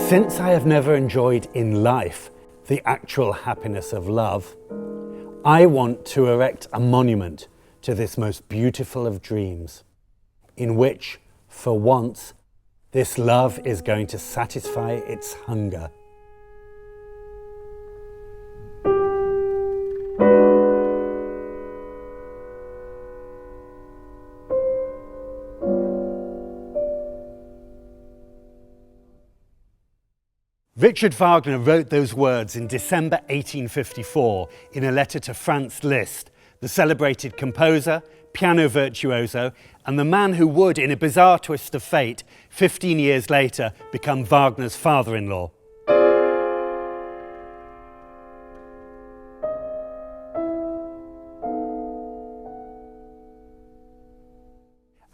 Since I have never enjoyed in life the actual happiness of love, I want to erect a monument to this most beautiful of dreams, in which, for once, this love is going to satisfy its hunger. Richard Wagner wrote those words in December 1854 in a letter to Franz Liszt, the celebrated composer, piano virtuoso, and the man who would, in a bizarre twist of fate, 15 years later, become Wagner's father-in-law.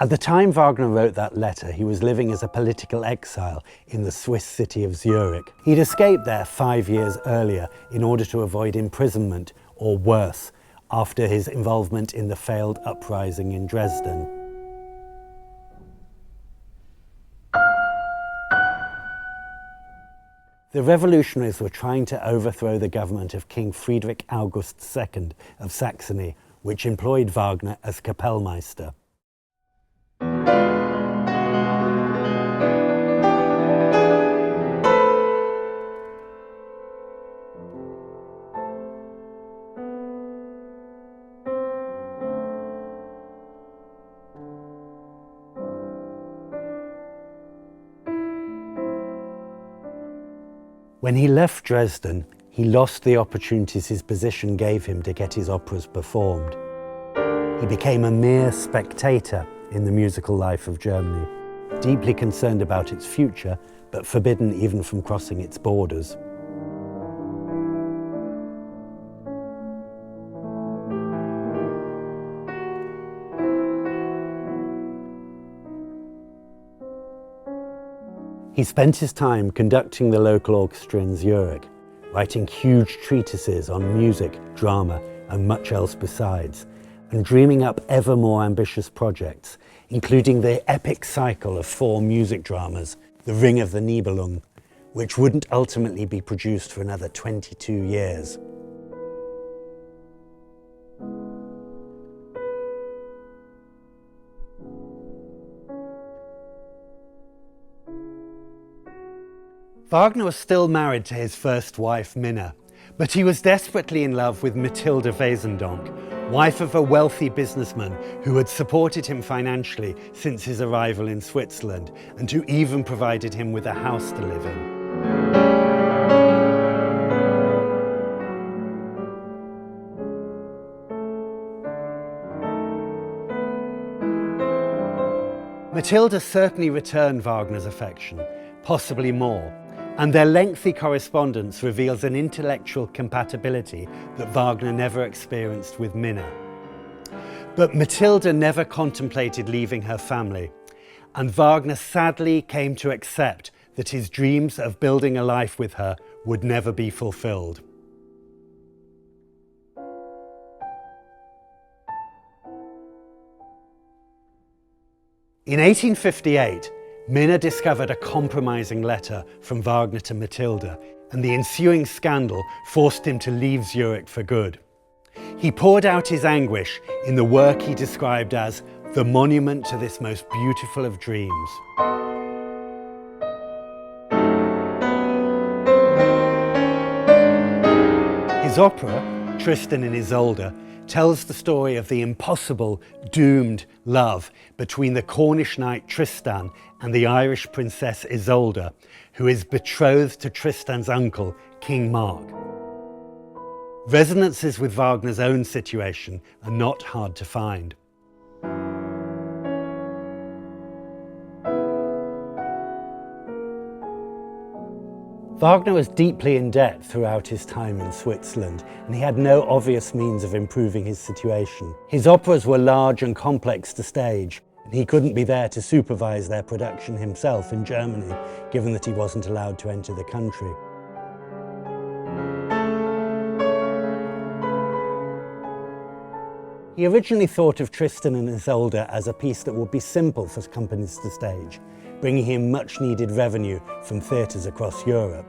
At the time Wagner wrote that letter, he was living as a political exile in the Swiss city of Zurich. He'd escaped there 5 years earlier in order to avoid imprisonment, or worse, after his involvement in the failed uprising in Dresden. The revolutionaries were trying to overthrow the government of King Friedrich August II of Saxony, which employed Wagner as Kapellmeister. When he left Dresden, he lost the opportunities his position gave him to get his operas performed. He became a mere spectator in the musical life of Germany, deeply concerned about its future, but forbidden even from crossing its borders. He spent his time conducting the local orchestra in Zurich, writing huge treatises on music, drama, and much else besides, and dreaming up ever more ambitious projects, including the epic cycle of 4 music dramas, The Ring of the Nibelung, which wouldn't ultimately be produced for another 22 years. Wagner was still married to his first wife, Minna, but he was desperately in love with Matilde Wesendonck, wife of a wealthy businessman who had supported him financially since his arrival in Switzerland and who even provided him with a house to live in. Matilda certainly returned Wagner's affection, possibly more, and their lengthy correspondence reveals an intellectual compatibility that Wagner never experienced with Minna. But Matilda never contemplated leaving her family, and Wagner sadly came to accept that his dreams of building a life with her would never be fulfilled. In 1858, Minna discovered a compromising letter from Wagner to Matilda, and the ensuing scandal forced him to leave Zurich for good. He poured out his anguish in the work he described as the monument to this most beautiful of dreams. His opera, Tristan and Isolde, tells the story of the impossible, doomed love between the Cornish knight Tristan and the Irish princess Isolde, who is betrothed to Tristan's uncle, King Mark. Resonances with Wagner's own situation are not hard to find. Wagner was deeply in debt throughout his time in Switzerland, and he had no obvious means of improving his situation. His operas were large and complex to stage, and he couldn't be there to supervise their production himself in Germany, given that he wasn't allowed to enter the country. He originally thought of Tristan and Isolde as a piece that would be simple for companies to stage, bringing him much needed revenue from theatres across Europe.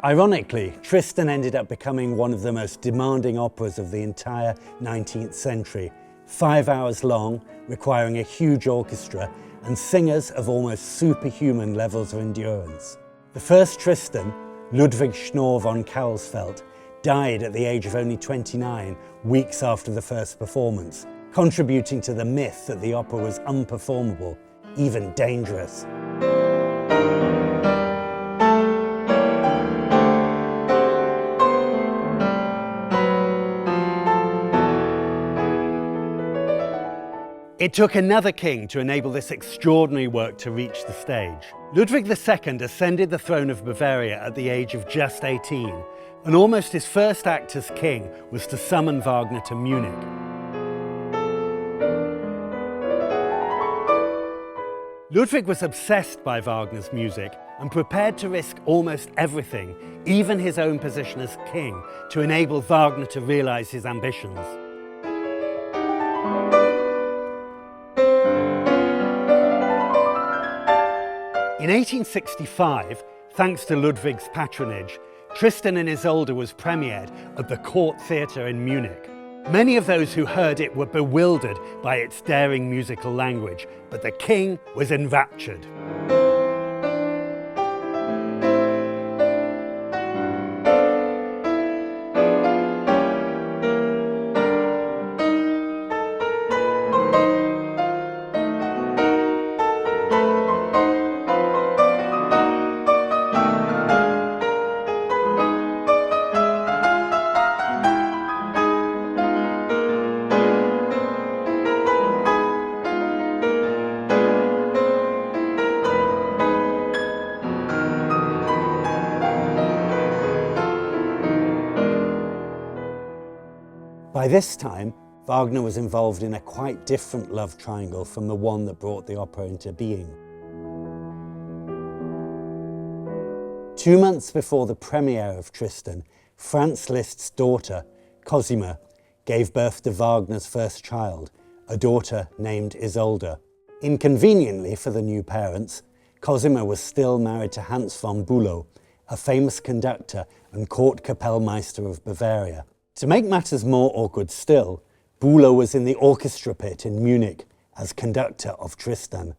Ironically, Tristan ended up becoming one of the most demanding operas of the entire 19th century, 5 hours long, requiring a huge orchestra and singers of almost superhuman levels of endurance. The first Tristan, Ludwig Schnorr von Karlsfeld, died at the age of only 29 weeks after the first performance, contributing to the myth that the opera was unperformable, even dangerous. It took another king to enable this extraordinary work to reach the stage. Ludwig II ascended the throne of Bavaria at the age of just 18, and almost his first act as king was to summon Wagner to Munich. Ludwig was obsessed by Wagner's music and prepared to risk almost everything, even his own position as king, to enable Wagner to realize his ambitions. In 1865, thanks to Ludwig's patronage, Tristan and Isolde was premiered at the Court Theatre in Munich. Many of those who heard it were bewildered by its daring musical language, but the king was enraptured. By this time, Wagner was involved in a quite different love triangle from the one that brought the opera into being. 2 months before the premiere of Tristan, Franz Liszt's daughter, Cosima, gave birth to Wagner's first child, a daughter named Isolde. Inconveniently for the new parents, Cosima was still married to Hans von Bülow, a famous conductor and court Kapellmeister of Bavaria. To make matters more awkward still, Bülow was in the orchestra pit in Munich as conductor of Tristan.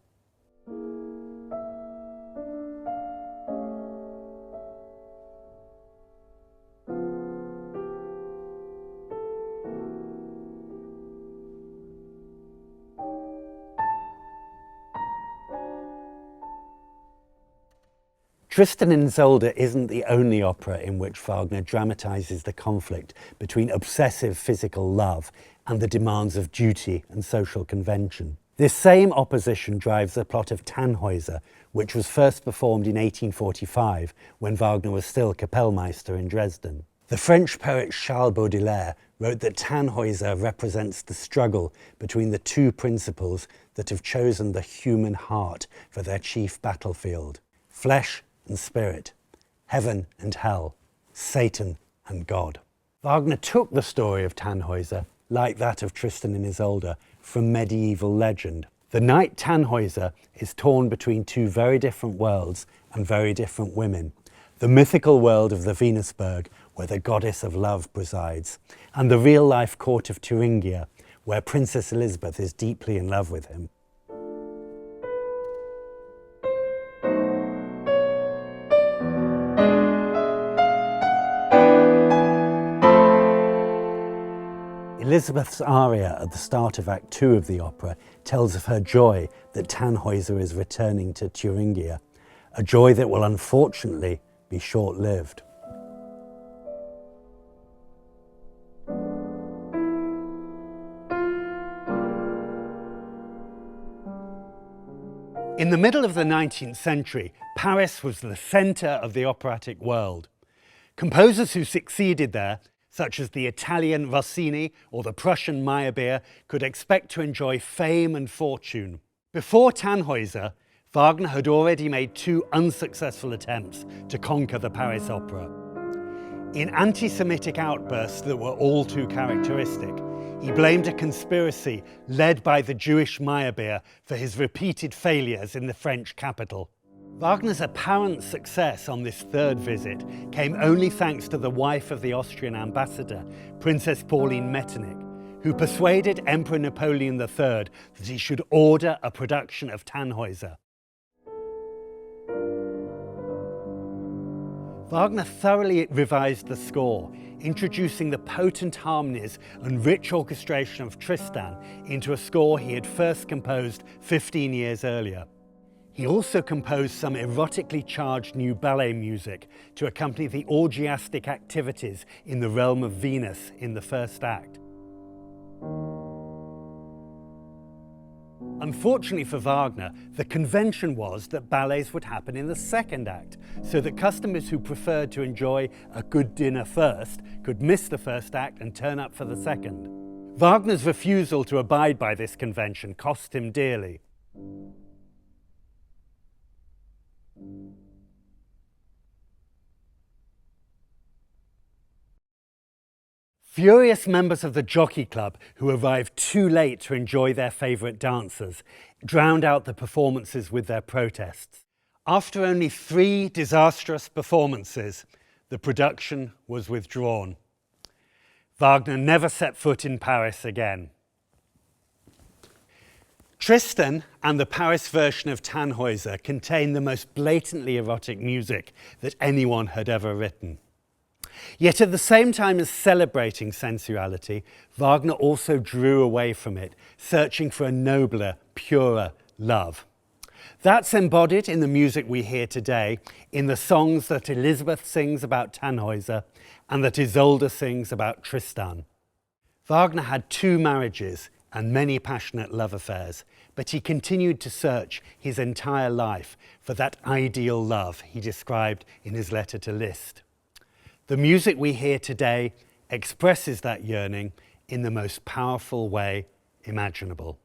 Tristan and Isolde isn't the only opera in which Wagner dramatises the conflict between obsessive physical love and the demands of duty and social convention. This same opposition drives the plot of Tannhäuser, which was first performed in 1845 when Wagner was still Kapellmeister in Dresden. The French poet Charles Baudelaire wrote that Tannhäuser represents the struggle between the two principles that have chosen the human heart for their chief battlefield: flesh and spirit, heaven and hell, Satan and God. Wagner took the story of Tannhäuser, like that of Tristan and Isolde, from medieval legend. The knight Tannhäuser is torn between two very different worlds and very different women: the mythical world of the Venusberg, where the goddess of love presides, and the real-life court of Thuringia, where Princess Elizabeth is deeply in love with him. Elizabeth's aria at the start of Act 2 of the opera tells of her joy that Tannhäuser is returning to Thuringia, a joy that will unfortunately be short-lived. In the middle of the 19th century, Paris was the centre of the operatic world. Composers who succeeded there, such as the Italian Rossini or the Prussian Meyerbeer, could expect to enjoy fame and fortune. Before Tannhäuser, Wagner had already made 2 unsuccessful attempts to conquer the Paris opera. In anti-Semitic outbursts that were all too characteristic, he blamed a conspiracy led by the Jewish Meyerbeer for his repeated failures in the French capital. Wagner's apparent success on this third visit came only thanks to the wife of the Austrian ambassador, Princess Pauline Metternich, who persuaded Emperor Napoleon III that he should order a production of Tannhäuser. Wagner thoroughly revised the score, introducing the potent harmonies and rich orchestration of Tristan into a score he had first composed 15 years earlier. He also composed some erotically charged new ballet music to accompany the orgiastic activities in the realm of Venus in the first act. Unfortunately for Wagner, the convention was that ballets would happen in the second act, so that customers who preferred to enjoy a good dinner first could miss the first act and turn up for the second. Wagner's refusal to abide by this convention cost him dearly. Furious members of the Jockey Club who arrived too late to enjoy their favourite dancers drowned out the performances with their protests. After only 3 disastrous performances, the production was withdrawn. Wagner never set foot in Paris again. Tristan and the Paris version of Tannhäuser contain the most blatantly erotic music that anyone had ever written. Yet at the same time as celebrating sensuality, Wagner also drew away from it, searching for a nobler, purer love. That's embodied in the music we hear today, in the songs that Elizabeth sings about Tannhäuser and that Isolde sings about Tristan. Wagner had 2 marriages and many passionate love affairs, but he continued to search his entire life for that ideal love he described in his letter to Liszt. The music we hear today expresses that yearning in the most powerful way imaginable.